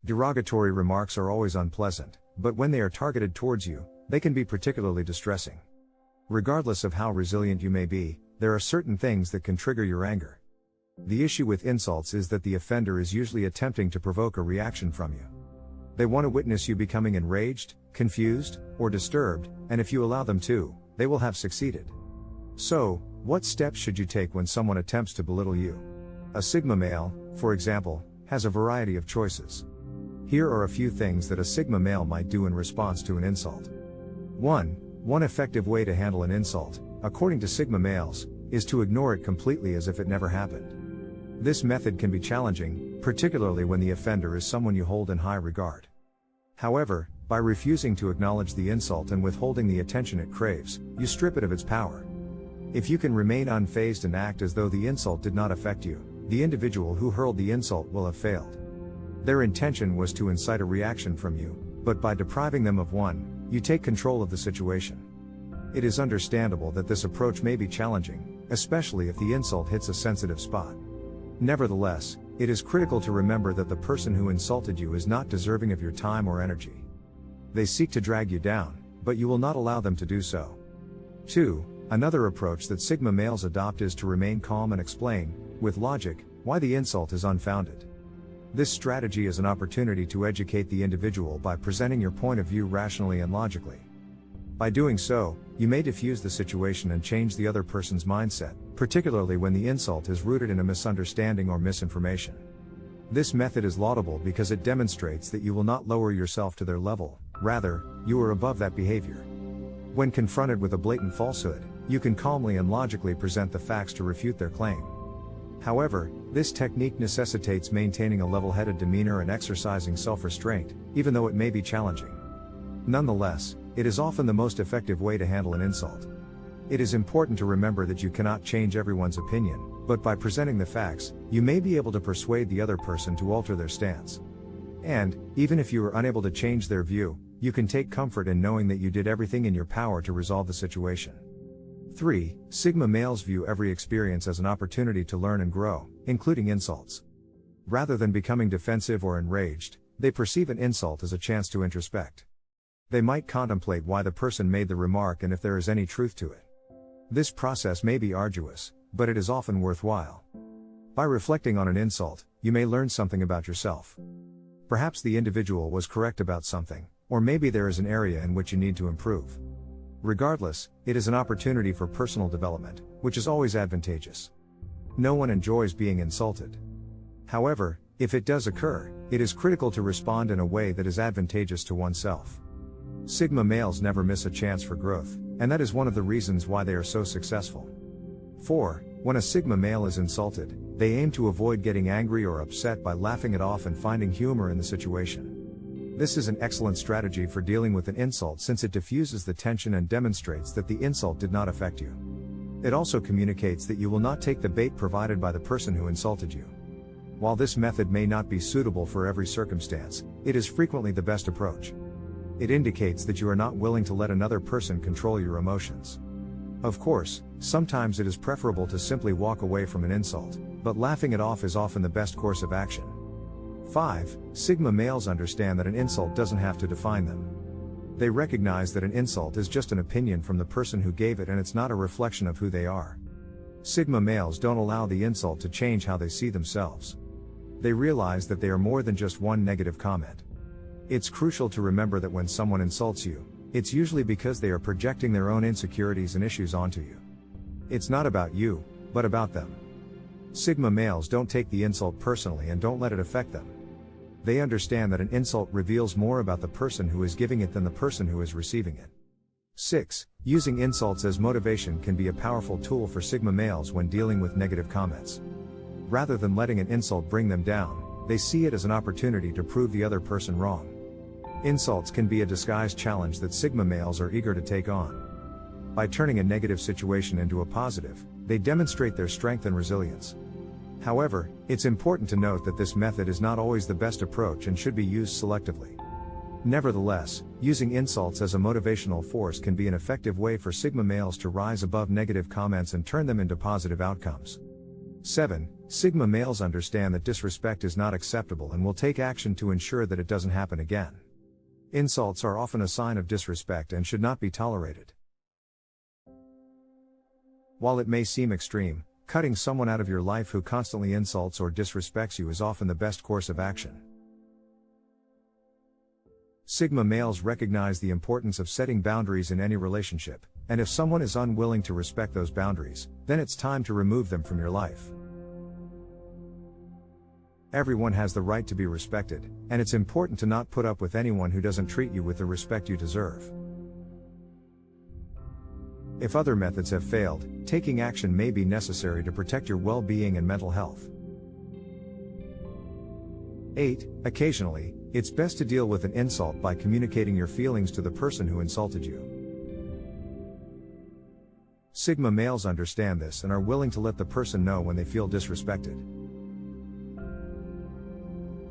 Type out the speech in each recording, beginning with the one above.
Derogatory remarks are always unpleasant, but when they are targeted towards you, they can be particularly distressing. Regardless of how resilient you may be, there are certain things that can trigger your anger. The issue with insults is that the offender is usually attempting to provoke a reaction from you. They want to witness you becoming enraged, confused, or disturbed, and if you allow them to, they will have succeeded. So, what steps should you take when someone attempts to belittle you? A Sigma male, for example, has a variety of choices. Here are a few things that a Sigma male might do in response to an insult. 1. One effective way to handle an insult, according to Sigma males, is to ignore it completely as if it never happened. This method can be challenging, particularly when the offender is someone you hold in high regard. However, by refusing to acknowledge the insult and withholding the attention it craves, you strip it of its power. If you can remain unfazed and act as though the insult did not affect you, the individual who hurled the insult will have failed. Their intention was to incite a reaction from you, but by depriving them of one, you take control of the situation. It is understandable that this approach may be challenging, especially if the insult hits a sensitive spot. Nevertheless, it is critical to remember that the person who insulted you is not deserving of your time or energy. They seek to drag you down, but you will not allow them to do so. 2. Another approach that Sigma males adopt is to remain calm and explain, with logic, why the insult is unfounded. This strategy is an opportunity to educate the individual by presenting your point of view rationally and logically. By doing so, you may diffuse the situation and change the other person's mindset, particularly when the insult is rooted in a misunderstanding or misinformation. This method is laudable because it demonstrates that you will not lower yourself to their level, rather, you are above that behavior. When confronted with a blatant falsehood, you can calmly and logically present the facts to refute their claim. However, this technique necessitates maintaining a level-headed demeanor and exercising self-restraint, even though it may be challenging. Nonetheless, it is often the most effective way to handle an insult. It is important to remember that you cannot change everyone's opinion, but by presenting the facts, you may be able to persuade the other person to alter their stance. And, even if you are unable to change their view, you can take comfort in knowing that you did everything in your power to resolve the situation. 3. Sigma males view every experience as an opportunity to learn and grow, including insults. Rather than becoming defensive or enraged, they perceive an insult as a chance to introspect. They might contemplate why the person made the remark and if there is any truth to it. This process may be arduous, but it is often worthwhile. By reflecting on an insult, you may learn something about yourself. Perhaps the individual was correct about something, or maybe there is an area in which you need to improve. Regardless, it is an opportunity for personal development, which is always advantageous. No one enjoys being insulted. However, if it does occur, it is critical to respond in a way that is advantageous to oneself. Sigma males never miss a chance for growth, and that is one of the reasons why they are so successful. 4. When a Sigma male is insulted, they aim to avoid getting angry or upset by laughing it off and finding humor in the situation. This is an excellent strategy for dealing with an insult since it diffuses the tension and demonstrates that the insult did not affect you. It also communicates that you will not take the bait provided by the person who insulted you. While this method may not be suitable for every circumstance, it is frequently the best approach. It indicates that you are not willing to let another person control your emotions. Of course, sometimes it is preferable to simply walk away from an insult, but laughing it off is often the best course of action. 5. Sigma males understand that an insult doesn't have to define them. They recognize that an insult is just an opinion from the person who gave it and it's not a reflection of who they are. Sigma males don't allow the insult to change how they see themselves. They realize that they are more than just one negative comment. It's crucial to remember that when someone insults you, it's usually because they are projecting their own insecurities and issues onto you. It's not about you, but about them. Sigma males don't take the insult personally and don't let it affect them. They understand that an insult reveals more about the person who is giving it than the person who is receiving it. 6. Using insults as motivation can be a powerful tool for Sigma males when dealing with negative comments. Rather than letting an insult bring them down, they see it as an opportunity to prove the other person wrong. Insults can be a disguised challenge that Sigma males are eager to take on. By turning a negative situation into a positive, they demonstrate their strength and resilience. However, it's important to note that this method is not always the best approach and should be used selectively. Nevertheless, using insults as a motivational force can be an effective way for Sigma males to rise above negative comments and turn them into positive outcomes. 7. Sigma males understand that disrespect is not acceptable and will take action to ensure that it doesn't happen again. Insults are often a sign of disrespect and should not be tolerated. While it may seem extreme, cutting someone out of your life who constantly insults or disrespects you is often the best course of action. Sigma males recognize the importance of setting boundaries in any relationship, and if someone is unwilling to respect those boundaries, then it's time to remove them from your life. Everyone has the right to be respected, and it's important to not put up with anyone who doesn't treat you with the respect you deserve. If other methods have failed, taking action may be necessary to protect your well-being and mental health. 8. Occasionally, it's best to deal with an insult by communicating your feelings to the person who insulted you. Sigma males understand this and are willing to let the person know when they feel disrespected.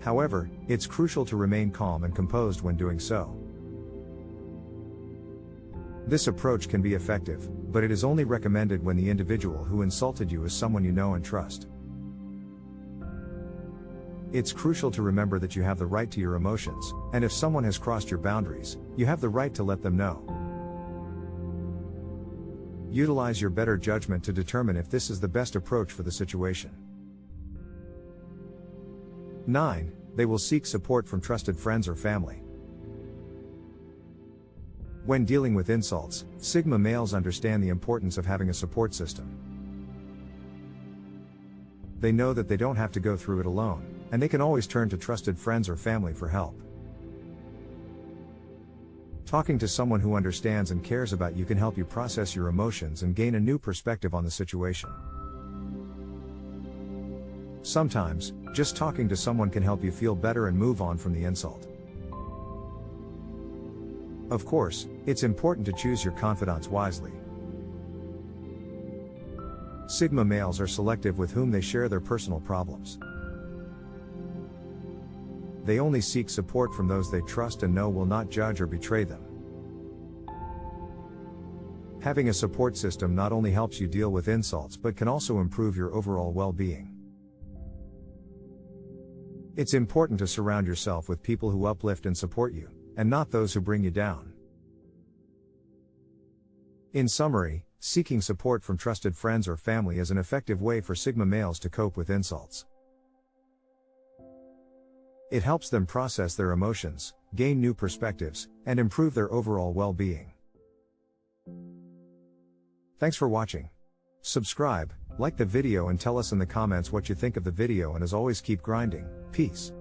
However, it's crucial to remain calm and composed when doing so. This approach can be effective, but it is only recommended when the individual who insulted you is someone you know and trust. It's crucial to remember that you have the right to your emotions, and if someone has crossed your boundaries, you have the right to let them know. Utilize your better judgment to determine if this is the best approach for the situation. 9. They will seek support from trusted friends or family. When dealing with insults, Sigma males understand the importance of having a support system. They know that they don't have to go through it alone, and they can always turn to trusted friends or family for help. Talking to someone who understands and cares about you can help you process your emotions and gain a new perspective on the situation. Sometimes, just talking to someone can help you feel better and move on from the insult. Of course, it's important to choose your confidants wisely. Sigma males are selective with whom they share their personal problems. They only seek support from those they trust and know will not judge or betray them. Having a support system not only helps you deal with insults but can also improve your overall well-being. It's important to surround yourself with people who uplift and support you, and not those who bring you down. In summary, seeking support from trusted friends or family is an effective way for Sigma males to cope with insults. It helps them process their emotions, gain new perspectives, and improve their overall well-being. Thanks for watching. Subscribe, like the video and tell us in the comments what you think of the video, and as always, keep grinding. Peace.